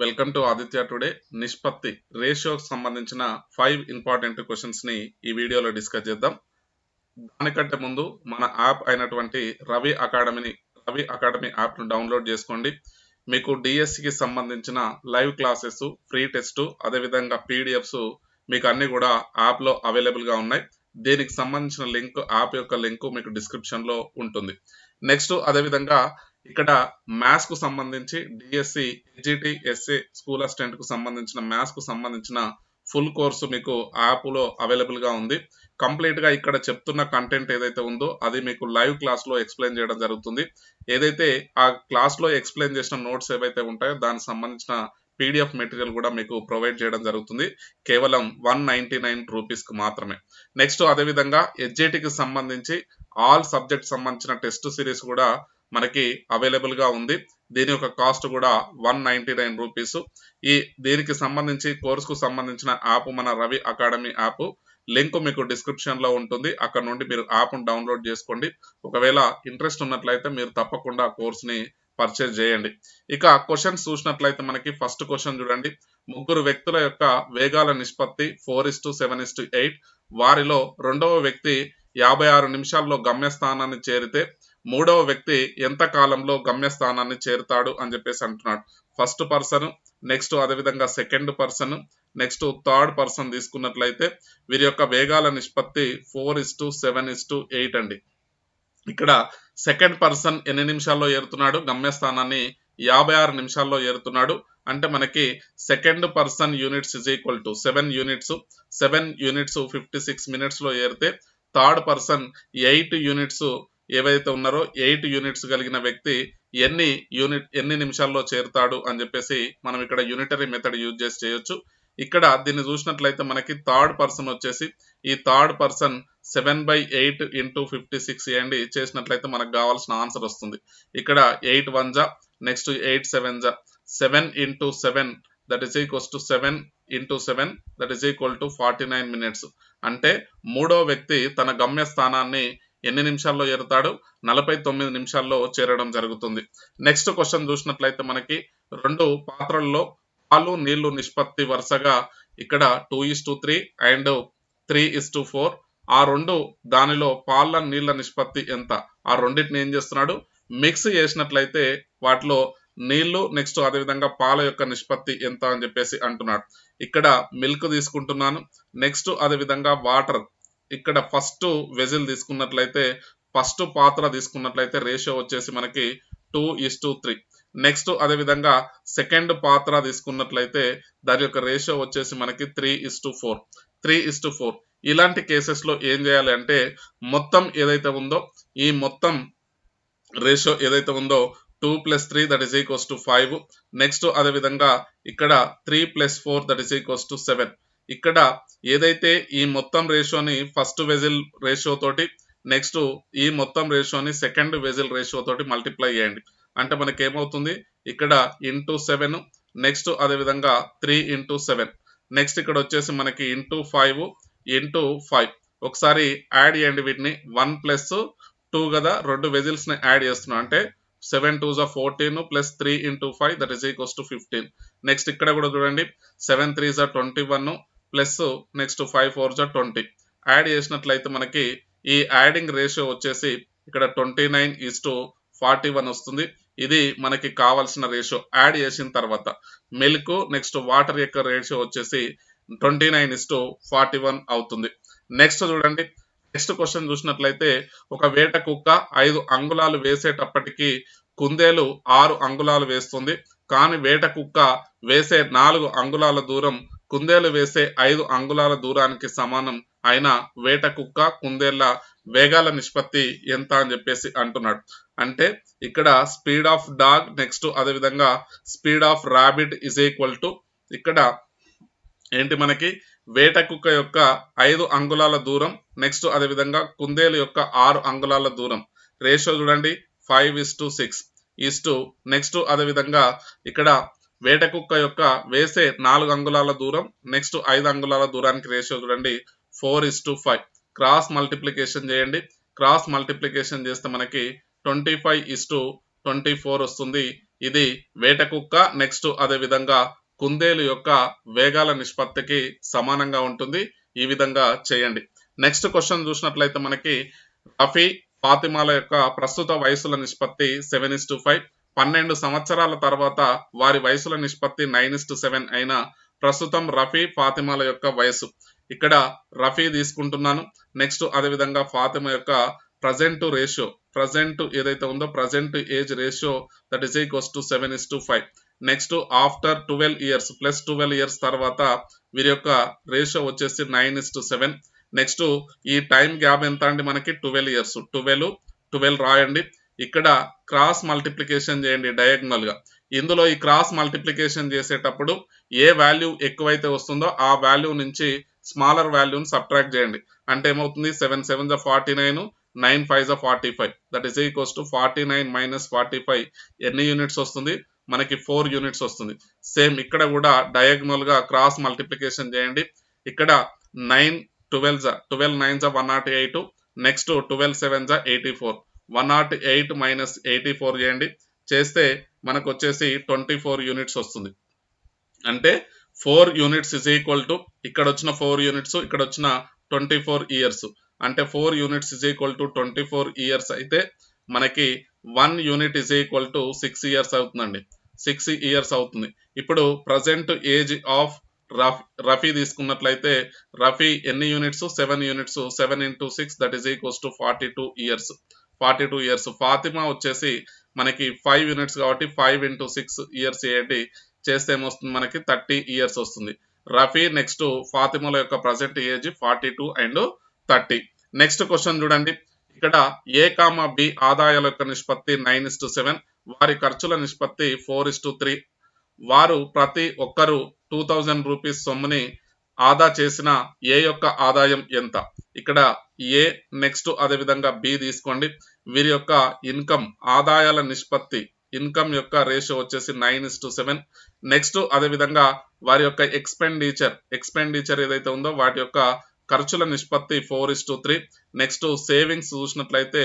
Welcome to Aditya today. నిష్పత్తి రేషియోకి సంబంధించిన 5 important questions ని ఈ వీడియోలో డిస్కస్ చేద్దాం. దానికంటే ముందు మన యాప్ అయినటువంటి రవి అకాడమీ యాప్ ను డౌన్లోడ్ చేసుకోండి. మీకు డిఎస్సికి సంబంధించిన లైవ్ క్లాసెస్, ఫ్రీ టెస్ట్, అదేవిధంగా పీడిఎఫ్స్ మీకు అన్ని కూడా యాప్ లో అవైలబుల్ గా ఉన్నాయి. దీనికి సంబంధించిన లింక్, యాప్ యొక్క లింక్ మీకు డిస్క్రిప్షన్ లో ఉంటుంది. నెక్స్ట్ అదేవిధంగా ఇక్కడ మ్యాథ్స్ కు సంబంధించి DSC, SGT, SA school assistant కు సంబంధించిన మ్యాథ్స్ కు సంబంధించిన ఫుల్ కోర్సు మీకు యాప్ లో అవైలబుల్ గా ఉంది. కంప్లీట్ గా ఇక్కడ చెప్తున్న కంటెంట్ ఏదైతే ఉందో అది మీకు లైవ్ క్లాస్ లో ఎక్స్ప్లెయిన్ చేయడం జరుగుతుంది. ఏదైతే ఆ క్లాస్ లో ఎక్స్ప్లెయిన్ చేసిన నోట్స్ ఏవైతే ఉంటాయో దానికి సంబంధించిన పీడిఎఫ్ మెటీరియల్ కూడా మీకు ప్రొవైడ్ చేయడం జరుగుతుంది. కేవలం 199 రూపీస్ కు మాత్రమే. నెక్స్ట్ అదేవిధంగా ఎస్జిటికి సంబంధించి ఆల్ సబ్జెక్ట్ సంబంధించిన టెస్ట్ సిరీస్ కూడా మనకి అవైలబుల్ గా ఉంది. దీని యొక్క కాస్ట్ కూడా 199 రూపీస్. దీనికి సంబంధించి కోర్సుకు సంబంధించిన యాప్ మన రవి అకాడమీ యాప్ లింక్ మీకు డిస్క్రిప్షన్ లో ఉంటుంది. అక్కడ నుండి మీరు యాప్ డౌన్లోడ్ చేసుకోండి. ఒకవేళ ఇంట్రెస్ట్ ఉన్నట్లయితే మీరు తప్పకుండా కోర్స్ ని పర్చేజ్ చేయండి. ఇక క్వశ్చన్స్ చూసినట్లయితే మనకి ఫస్ట్ క్వశ్చన్ చూడండి. ముగ్గురు వ్యక్తుల యొక్క వేగాల నిష్పత్తి 4:7:8. వారిలో రెండవ వ్యక్తి 56 నిమిషాల్లో గమ్యస్థానాన్ని చేరితే మూడవ వ్యక్తి ఎంత కాలంలో గమ్యస్థానాన్ని చేరుతాడు అని చెప్పేసి అంటున్నాడు. ఫస్ట్ పర్సన్, నెక్స్ట్ అదేవిధంగా second person, next third person తీసుకున్నట్లయితే వీరి యొక్క వేగాల నిష్పత్తి 4:7:8 అండి. ఇక్కడ సెకండ్ పర్సన్ ఎన్ని నిమిషాల్లో ఏరుతున్నాడు? గమ్యస్థానాన్ని 56 నిమిషాల్లో ఏరుతున్నాడు. అంటే మనకి second person units is equal to 7 units. 7 units 56 minutes లో ఏరితే థర్డ్ పర్సన్ 8 యూనిట్స్ ఏవైతే ఉన్నారో 8 యూనిట్స్ కలిగిన వ్యక్తి ఎన్ని నిమిషాల్లో చేరుతాడు అని చెప్పేసి మనం ఇక్కడ యూనిటరీ మెథడ్ యూజ్ చేసి చేయొచ్చు. ఇక్కడ దీన్ని చూసినట్లయితే మనకి థర్డ్ పర్సన్ వచ్చేసి ఈ థర్డ్ పర్సన్ 7/8 ఇంటూ 56 చేయండి. చేసినట్లయితే మనకు కావాల్సిన ఆన్సర్ వస్తుంది. ఇక్కడ 8 1 జా, నెక్స్ట్ 8 7 జా, 7 into 7 that is equals to 7 into 7 that is equal to 49 minutes. అంటే మూడో వ్యక్తి తన గమ్య స్థానాన్ని ఎన్ని నిమిషాల్లో చేరుతాడు? 49 నిమిషాల్లో చేరడం జరుగుతుంది. నెక్స్ట్ క్వశ్చన్ చూసినట్లయితే మనకి రెండు పాత్రల్లో పాలు నీళ్లు నిష్పత్తి వరుసగా ఇక్కడ 2:3 అండ్ 3:4. ఆ దానిలో పాల నీళ్ల నిష్పత్తి ఎంత? ఆ రెండింటిని ఏం చేస్తున్నాడు? మిక్స్ చేసినట్లయితే వాటిలో నీళ్లు నెక్స్ట్ అదేవిధంగా పాల యొక్క నిష్పత్తి ఎంత అని చెప్పేసి అంటున్నాడు. ఇక్కడ మిల్క్ తీసుకుంటున్నాను, నెక్స్ట్ అదేవిధంగా వాటర్. ఇక్కడ ఫస్ట్ వెజిల్ తీసుకున్నట్లయితే, ఫస్ట్ పాత్ర తీసుకున్నట్లయితే రేషియో వచ్చేసి మనకి 2:3. నెక్స్ట్ అదేవిధంగా సెకండ్ పాత్ర తీసుకున్నట్లయితే దాని యొక్క రేషియో వచ్చేసి మనకి 3:4. 3:4. ఇలాంటి కేసెస్ లో ఏం చేయాలి అంటే మొత్తం ఏదైతే ఉందో ఈ మొత్తం రేషియో ఏదైతే ఉందో 2 + 3 that is equals to 5. Next అదేవిధంగా ఇక్కడ 3 + 4 దట్ ఈస్ ఈక్వల్స్ టు 7. ఇక్కడ ఏదైతే ఈ మొత్తం రేషియోని ఫస్ట్ వెజిల్ రేషియో తోటి, నెక్స్ట్ ఈ మొత్తం రేషియోని సెకండ్ వెజిల్ రేషియో తోటి మల్టిప్లై చేయండి. అంటే మనకి ఏమవుతుంది? ఇక్కడ ఇంటూ 7, నెక్స్ట్ అదేవిధంగా 3 ఇంటూ 7, నెక్స్ట్ ఇక్కడ వచ్చేసి మనకి ఇంటూ 5 ఇంటూ 5. ఒకసారి యాడ్ చేయండి వీటిని. 1 + 2 కదా, రెండు వెజిల్స్ ని యాడ్ చేస్తున్నాం అంటే 7 2 14 plus 3 into 5 that is equals to 15. Next ఇక్కడ కూడా చూడండి 7 3 21 ప్లస్ నెక్స్ట్ 5 4 20. యాడ్ చేసినట్లయితే మనకి ఈ యాడింగ్ రేషియో వచ్చేసి ఇక్కడ 29:41 వస్తుంది. ఇది మనకి కావాల్సిన రేషియో. యాడ్ చేసిన తర్వాత మిల్క్ నెక్స్ట్ వాటర్ యొక్క రేషియో వచ్చేసి 29:41 అవుతుంది. నెక్స్ట్ చూడండి, నెక్స్ట్ క్వశ్చన్ చూసినట్లయితే ఒక వేట కుక్క 5 అంగుళాలు వేసేటప్పటికి కుందేలు 6 అంగుళాలు వేస్తుంది. కానీ వేట కుక్క వేసే 4 అంగుళాల దూరం కుందేలు వేసే 5 అంగుళాల దూరానికి సమానం అయిన వేట కుక్క కుందేళ్ల వేగాల నిష్పత్తి ఎంత అని చెప్పేసి అంటున్నాడు. అంటే ఇక్కడ స్పీడ్ ఆఫ్ డాగ్ నెక్స్ట్ అదేవిధంగా speed of rabbit is equal to ఇక్కడ ఏంటి మనకి వేట కుక్క యొక్క 5 అంగుళాల దూరం నెక్స్ట్ అదేవిధంగా కుందేలు యొక్క 6 అంగుళాల దూరం. రేషియో చూడండి 5:6 నెక్స్ట్ అదేవిధంగా ఇక్కడ వేట కుక్క యొక్క వేసే 4 అంగుళాల దూరం నెక్స్ట్ 5 అంగుళాల దూరానికి రేషియో చూడండి 4:5. క్రాస్ మల్టిప్లికేషన్ చేయండి. క్రాస్ మల్టిప్లికేషన్ చేస్తే మనకి 25:24 వస్తుంది. ఇది వేట కుక్క నెక్స్ట్ అదే విధంగా కుందేలు యొక్క వేగాల నిష్పత్తికి సమానంగా ఉంటుంది. ఈ విధంగా చేయండి. నెక్స్ట్ క్వశ్చన్ చూసినట్లయితే మనకి రఫీ ఫాతిమాల యొక్క ప్రస్తుత వయసుల నిష్పత్తి 7:5. 12 సంవత్సరాల తర్వాత వారి వయసుల నిష్పత్తి 9:7 అయిన ప్రస్తుతం రఫీ ఫాతిమాల యొక్క వయసు. ఇక్కడ రఫీ తీసుకుంటున్నాను. నెక్స్ట్ అదేవిధంగా ఫాతిమా యొక్క ప్రజెంట్ రేషియో, ప్రజెంట్ ఏదైతే ఉందో present age ratio that is equals to 7:5. Next after 12 years plus 12 years తర్వాత వీరి యొక్క రేషియో వచ్చేసి 9:7. నెక్స్ట్ ఈ టైం గ్యాప్ ఎంత అండి మనకి 12 ఇయర్స్. 12 రాయండి. ఇక్కడ క్రాస్ మల్టిప్లికేషన్ చేయండి డయాగ్నల్ గా. ఇందులో ఈ క్రాస్ మల్టిప్లికేషన్ చేసేటప్పుడు ఏ వాల్యూ ఎక్కువైతే వస్తుందో ఆ వాల్యూ నుంచి స్మాలర్ వాల్యూని సబ్ట్రాక్ట్ చేయండి. అంటే ఏమవుతుంది 7 7 49, 9 5 45 that is equals to 49 minus 45 ఎన్ని యూనిట్స్ వస్తుంది మనకి 4 యూనిట్స్ వస్తుంది. సేమ్ ఇక్కడ కూడా డయాగ్నల్ గా క్రాస్ మల్టిప్లికేషన్ చేయండి. ఇక్కడ 9 12 9 108, నెక్స్ట్ 12 7 84, 108 మైనస్ 84 చేయండి. చేస్తే మనకు వచ్చేసి 24 యూనిట్స్ వస్తుంది. అంటే 4 యూనిట్స్ ఇస్ ఈక్వల్ టు ఇక్కడ వచ్చిన 4 యూనిట్స్ ఇక్కడ వచ్చిన 24 ఇయర్స్. అంటే 4 units is equal to 24 years అయితే మనకి 1 unit is equal to 6 years అవుతుందండి. 6 ఇయర్స్ అవుతుంది. ఇప్పుడు ప్రజెంట్ ఏజ్ ఆఫ్ రఫీ తీసుకున్నట్లయితే రఫీ ఎన్ని units 7 units. 7 into 6 that is equals to 42 years. 42 years. Fatima వచ్చేసి మనకి 5 యూనిట్స్ కాబట్టి 5 into 6 ఇయర్స్ చేయండి. చేస్తే ఏమొస్తుంది మనకి 30 ఇయర్స్ వస్తుంది. రఫీ నెక్స్ట్ ఫాతిమాల యొక్క present age 42 and 30. Next question చూడండి. ఇక్కడ ఏ కామా బి ఆదాయాల యొక్క నిష్పత్తి 9:7, వారి ఖర్చుల నిష్పత్తి 4:3. వారు ప్రతి ఒక్కరు 2000 రూపీస్ సొమ్ముని ఆదా చేసిన ఏ యొక్క ఆదాయం ఎంత? ఇక్కడ ఏ నెక్స్ట్ అదే విధంగా బి తీసుకోండి. వీరి యొక్క ఇన్కమ్ ఆదాయాల నిష్పత్తి ఇన్కమ్ యొక్క రేషియో వచ్చేసి 9:7. నెక్స్ట్ అదే విధంగా వారి యొక్క ఎక్స్పెండిచర్ ఏదైతే ఉందో వాటి యొక్క ఖర్చుల నిష్పత్తి 4:3. నెక్స్ట్ సేవింగ్స్ చూసినట్లయితే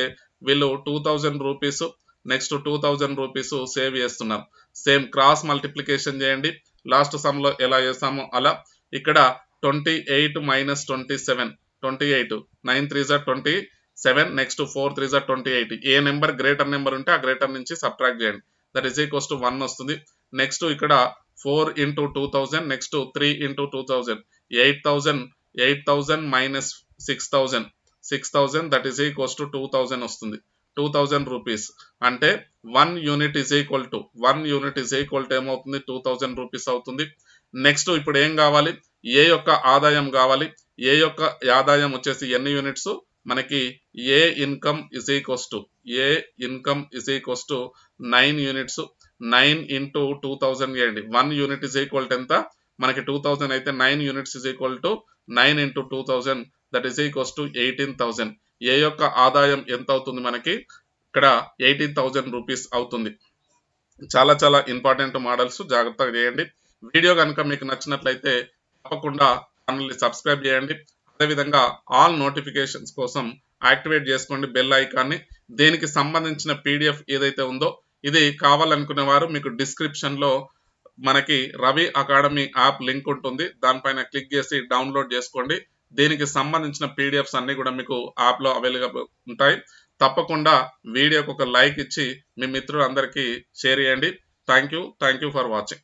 వీళ్ళు 2000 రూపీస్ నెక్స్ట్ 2000 రూపీస్ సేవ్ చేస్తున్నారు. సేమ్ క్రాస్ మల్టిప్లికేషన్ చేయండి. లాస్ట్ సమ్ లో ఎలా చేస్తామో అలా. ఇక్కడ 28 మైనస్ 27, 28, 9 3 27, నెక్స్ట్ 4 3 28. ఏ నెంబర్ గ్రేటర్ నెంబర్ ఉంటే ఆ గ్రేటర్ నుంచి సబ్ట్రాక్ట్ చేయండి. దట్ ఈస్ ఈక్వల్స్ టు 1 వస్తుంది. నెక్స్ట్ ఇక్కడ 4 into 2000, next 3 into 2000, 8000 minus 6000 that is equals to 2000 వస్తుంది. 2000 రూపీస్. అంటే 1 యూనిట్ ఈజ్ ఈక్వల్ టు ఏమవుతుంది 2000 రూపీస్ అవుతుంది. నెక్స్ట్ ఇప్పుడు ఏం కావాలి? ఏ యొక్క ఆదాయం కావాలి. ఏ యొక్క ఆదాయం వచ్చేసి ఎన్ని యూనిట్స్ మనకి ఏ income is equals to 9 units. 9 into 2000 చేయండి. 1 యూనిట్ ఇజ్ ఈక్వల్ టు ఎంత మనకి 2000 అయితే 9 units is equal to 9 into 2000 that is equals to 18,000. ఏ యొక్క ఆదాయం ఎంత అవుతుంది మనకి ఇక్కడ 18,000 రూపీస్ అవుతుంది. చాలా చాలా ఇంపార్టెంట్ మోడల్స్, జాగ్రత్తగా చేయండి. వీడియో కనుక మీకు నచ్చినట్లయితే తప్పకుండా ఛానల్ని సబ్స్క్రైబ్ చేయండి. అదేవిధంగా ఆల్ నోటిఫికేషన్స్ కోసం యాక్టివేట్ చేసుకోండి బెల్ ఐకాన్ని. దీనికి సంబంధించిన పీడిఎఫ్ ఏదైతే ఉందో ఇది కావాలనుకునే వారు మీకు డిస్క్రిప్షన్లో మనకి రవి అకాడమీ యాప్ లింక్ ఉంటుంది. దానిపైన క్లిక్ చేసి డౌన్లోడ్ చేసుకోండి. దీనికి సంబంధించిన పీడిఎఫ్స్ అన్ని కూడా మీకు యాప్లో అవైలబుల్ ఉంటాయి. తప్పకుండా వీడియోకి ఒక లైక్ ఇచ్చి మీ మిత్రులందరికీ షేర్ చేయండి. Thank you for watching.